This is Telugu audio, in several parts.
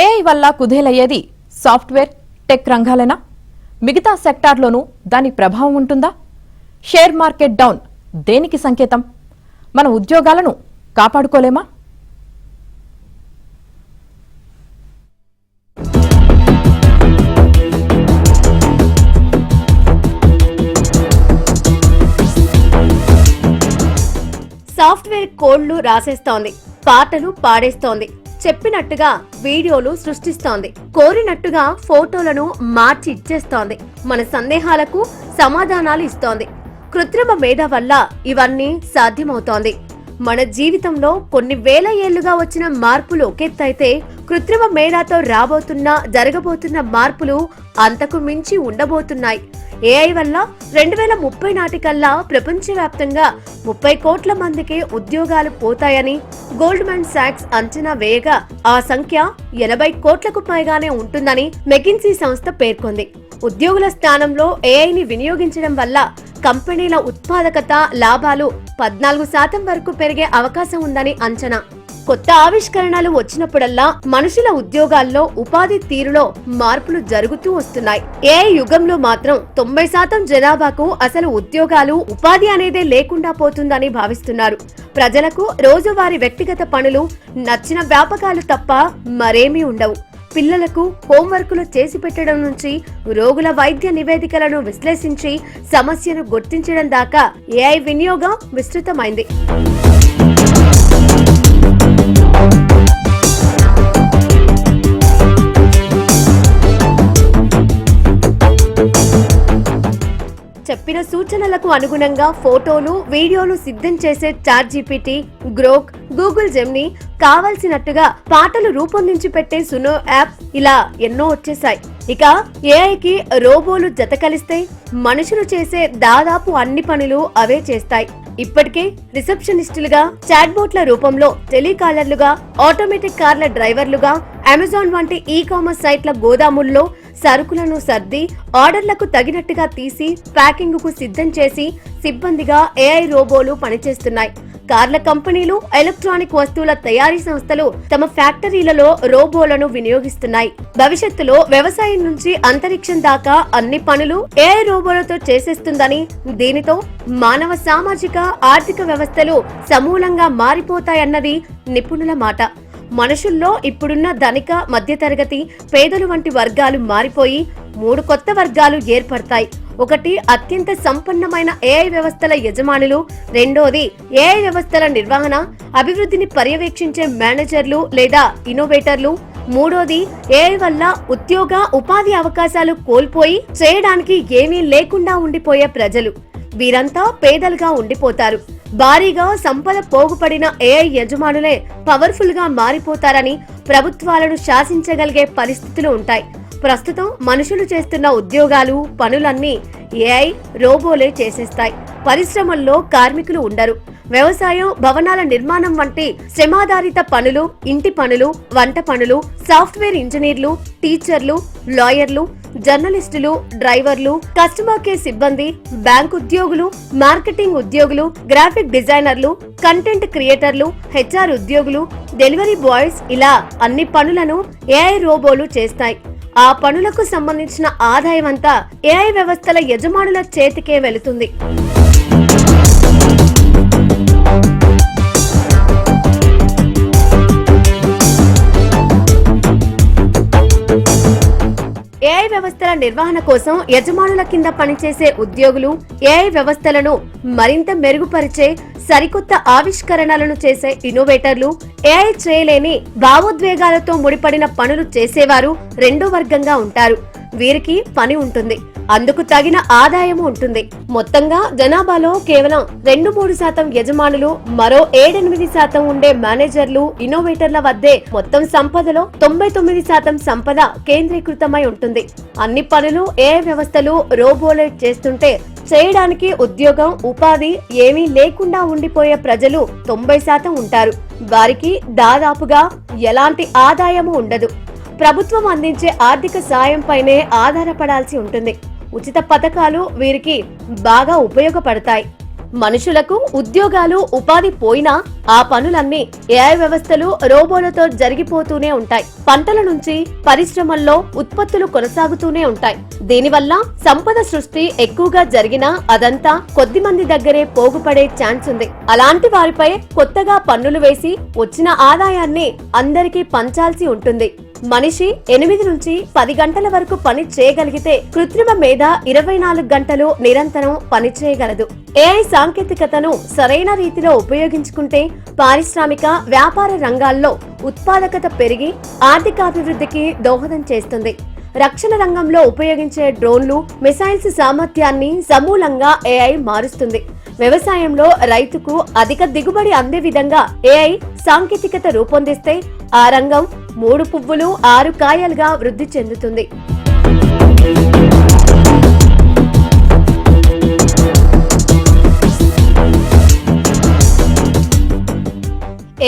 ఏఐ వల్ల కుదేలయ్యేది సాఫ్ట్వేర్ టెక్ రంగాలేనా? మిగతా సెక్టార్లోనూ దాని ప్రభావం ఉంటుందా? షేర్ మార్కెట్ డౌన్ దేనికి సంకేతం? మన ఉద్యోగాలను కాపాడుకోలేమా? సాఫ్ట్వేర్ కోడ్లు రాసేస్తోంది, పాటలు పాడేస్తోంది, చెప్పినట్టుగా వీడియోలు సృష్టిస్తోంది, కోరినట్టుగా ఫోటోలను మార్చి ఇచ్చేస్తోంది, మన సందేహాలకు సమాధానాలు ఇస్తోంది. కృత్రిమ మేధ వల్ల ఇవన్నీ సాధ్యమవుతోంది. మన జీవితంలో కొన్ని వేల ఏళ్లుగా వచ్చిన మార్పులు ఒకెత్తైతే, కృత్రిమ మేధతో జరగబోతున్న మార్పులు అంతకు మించి ఉండబోతున్నాయి. ఏఐ వల్ల 2030 నాటికల్లా ప్రపంచవ్యాప్తంగా 30 కోట్ల మందికి ఉద్యోగాలు పోతాయని గోల్డ్మన్ సాక్స్ అంచనా వేయగా, ఆ సంఖ్య 80 కోట్లకు పైగానే ఉంటుందని మెకిన్సీ సంస్థ పేర్కొంది. ఉద్యోగుల స్థానంలో ఏఐని వినియోగించడం వల్ల కంపెనీల ఉత్పాదకత, లాభాలు 14% వరకు పెరిగే అవకాశం ఉందని అంచనా. కొత్త ఆవిష్కరణలు వచ్చినప్పుడల్లా మనుషుల ఉద్యోగాల్లో, ఉపాధి తీరులో మార్పులు జరుగుతూ వస్తున్నాయి. ఏఐ యుగంలో మాత్రం 90% జనాభాకు అసలు ఉద్యోగాలు, ఉపాధి అనేదే లేకుండా పోతుందని భావిస్తున్నారు. ప్రజలకు రోజువారీ వ్యక్తిగత పనులు, నచ్చిన వ్యాపకాలు తప్ప మరేమీ ఉండవు. పిల్లలకు హోంవర్కులు చేసి పెట్టడం నుంచి రోగుల వైద్య నివేదికలను విశ్లేషించి సమస్యను గుర్తించడం దాకా ఏఐ వినియోగం విస్తృతమైంది. చెప్పిన సూచనలకు అనుగుణంగా ఫోటోలు, వీడియోలు సిద్ధం చేసే చాట్‌జీపీటీ, గ్రోక్, గూగుల్ జెమినీ, కావలసినట్టుగా పాటలు రూపొందించి పెట్టే సునో యాప్, ఇలా ఎన్నో వచ్చేసాయి. ఇక ఏఐకి రోబోలు జత కలిస్తే మనుషులు చేసే దాదాపు అన్ని పనులు అవే చేస్తాయి. ఇప్పటికే రిసెప్షనిస్టులుగా, చాట్‌బోట్ల రూపంలో, టెలికాలర్లుగా, ఆటోమేటిక్ కార్ల డ్రైవర్లుగా, అమెజాన్ వంటి ఈ-కామర్స్ సైట్ల గోదాముల్లో సరుకులను సర్ది ఆర్డర్లకు తగినట్టుగా తీసి ప్యాకింగ్ కు సిద్ధం చేసి సిబ్బందిగా ఏఐ రోబోలు పనిచేస్తున్నాయి. కార్ల కంపెనీలు, ఎలక్ట్రానిక్ వస్తువుల తయారీ సంస్థలు తమ ఫ్యాక్టరీలలో రోబోలను వినియోగిస్తున్నాయి. భవిష్యత్తులో వ్యవసాయం నుంచి అంతరిక్షం దాకా అన్ని పనులు ఏఐ రోబోలతో చేసేస్తుందని, దీనితో మానవ సామాజిక, ఆర్థిక వ్యవస్థలు సమూలంగా మారిపోతాయన్నది నిపుణుల మాట. మనుషుల్లో ఇప్పుడున్న ధనిక, మధ్యతరగతి, పేదలు వంటి వర్గాలు మారిపోయి 3 కొత్త వర్గాలు ఏర్పడతాయి. ఒకటి అత్యంత సంపన్నమైన ఏఐ వ్యవస్థల యజమానులు, రెండోది ఏఐ వ్యవస్థల నిర్వహణ, అభివృద్ధిని పర్యవేక్షించే మేనేజర్లు లేదా ఇన్నోవేటర్లు, మూడోది ఏఐ వల్ల ఉద్యోగ, ఉపాధి అవకాశాలు కోల్పోయి చేయడానికి ఏమీ లేకుండా ఉండిపోయే ప్రజలు. వీరంతా పేదలుగా ఉండిపోతారు. భారీగా సంపద పోగుపడిన ఏఐ యజమానులే పవర్ఫుల్ గా మారిపోతారని ప్రభుత్వాలను శాసించగలిగే పరిస్థితులు ఉంటాయి. ప్రస్తుతం మనుషులు చేస్తున్న ఉద్యోగాలు, పనులన్నీ ఏఐ రోబోలే చేసేస్తాయి. పరిశ్రమల్లో కార్మికులు ఉండరు. వ్యవసాయం, భవనాల నిర్మాణం వంటి శ్రమాధారిత పనులు, ఇంటి పనులు, వంట పనులు, సాఫ్ట్వేర్ ఇంజనీర్లు, టీచర్లు, లాయర్లు, జర్నలిస్టులు, డ్రైవర్లు, కస్టమర్ కేర్ సిబ్బంది, బ్యాంక్ ఉద్యోగులు, మార్కెటింగ్ ఉద్యోగులు, గ్రాఫిక్ డిజైనర్లు, కంటెంట్ క్రియేటర్లు, హెచ్ఆర్ ఉద్యోగులు, డెలివరీ బాయ్స్, ఇలా అన్ని పనులను ఏఐ రోబోలు చేస్తాయి. ఆ పనులకు సంబంధించిన ఆదాయం అంతా ఏఐ వ్యవస్థల యజమానుల చేతికే వెళుతుంది. ఏఐ వ్యవస్థల నిర్వహణ కోసం యజమానుల కింద పనిచేసే ఉద్యోగులు, ఏఐ వ్యవస్థలను మరింత మెరుగుపరిచే సరికొత్త ఆవిష్కరణలను చేసే ఇన్నోవేటర్లు, ఏఐ చేయలేని భావోద్వేగాలతో ముడిపడిన పనులు చేసేవారు రెండో వర్గంగా ఉంటారు. వీరికి పని ఉంటుంది, అందుకు తగిన ఆదాయము ఉంటుంది. మొత్తంగా జనాభాలో కేవలం 2-3% యజమానులు, మరో 7-8% ఉండే మేనేజర్లు, ఇన్నోవేటర్ల వద్దే మొత్తం సంపదలో 99% సంపద కేంద్రీకృతమై ఉంటుంది. అన్ని పనులు ఏఐ వ్యవస్థలు రోబోలే చేస్తుంటే చేయడానికి ఉద్యోగం, ఉపాధి ఏమీ లేకుండా ఉండిపోయే ప్రజలు 90% ఉంటారు. వారికి దాదాపుగా ఎలాంటి ఆదాయము ఉండదు. ప్రభుత్వం అందించే ఆర్థిక సాయంపైనే ఆధారపడాల్సి ఉంటుంది. ఉచిత పథకాలు వీరికి బాగా ఉపయోగపడతాయి. మనుషులకు ఉద్యోగాలు ఉపాధి పోయినా ఆ పనులన్నీ ఏఐ వ్యవస్థలు రోబోలతో జరిగిపోతూనే ఉంటాయి. పంటల నుంచి పరిశ్రమల్లో ఉత్పత్తులు కొనసాగుతూనే ఉంటాయి. దీనివల్ల సంపద సృష్టి ఎక్కువగా జరిగినా అదంతా కొద్ది మంది దగ్గరే పోగుపడే ఛాన్స్ ఉంది. అలాంటి వారిపై కొత్తగా పన్నులు వేసి వచ్చిన ఆదాయాన్ని అందరికీ పంచాల్సి ఉంటుంది. మనిషి 8 నుంచి 10 గంటల వరకు పని చేయగలిగితే కృత్రిమ మేధ 24 గంటలు నిరంతరం పని చేయగలదు. ఏఐ సాంకేతికతను సరైన రీతిలో ఉపయోగించుకుంటే పారిశ్రామిక వ్యాపార రంగాల్లో ఉత్పాదకత పెరిగి ఆర్థికాభివృద్ధికి దోహదం చేస్తుంది. రక్షణ రంగంలో ఉపయోగించే డ్రోన్లు, మిసైల్స్ సామర్థ్యాన్ని సమూలంగా ఏఐ మారుస్తుంది. వ్యవసాయంలో రైతుకు అధిక దిగుబడి అందే విధంగా ఏఐ సాంకేతికత రూపొందిస్తే ఆ రంగం 3 పువ్వులు 6 కాయలుగా వృద్ధి చెందుతుంది.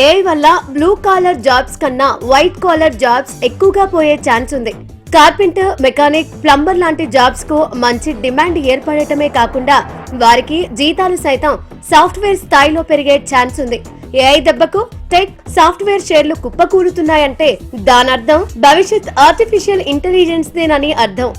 ఏఐ వల్ల బ్లూ కాలర్ జాబ్స్ కన్నా వైట్ కాలర్ జాబ్స్ ఎక్కువగా పోయే ఛాన్స్ ఉంది. కార్పెంటర్, మెకానిక్, ప్లంబర్ లాంటి జాబ్స్ కు మంచి డిమాండ్ ఏర్పడటమే కాకుండా వారికి జీతాలు సైతం సాఫ్ట్వేర్ స్థాయిలో పెరిగే ఛాన్స్ ఉంది. ఏఐ దెబ్బకు టెక్, సాఫ్ట్వేర్ షేర్లు కుప్పకూరుతున్నాయంటే దానర్థం భవిష్యత్ ఆర్టిఫిషియల్ ఇంటెలిజెన్స్ దేనని అర్థం.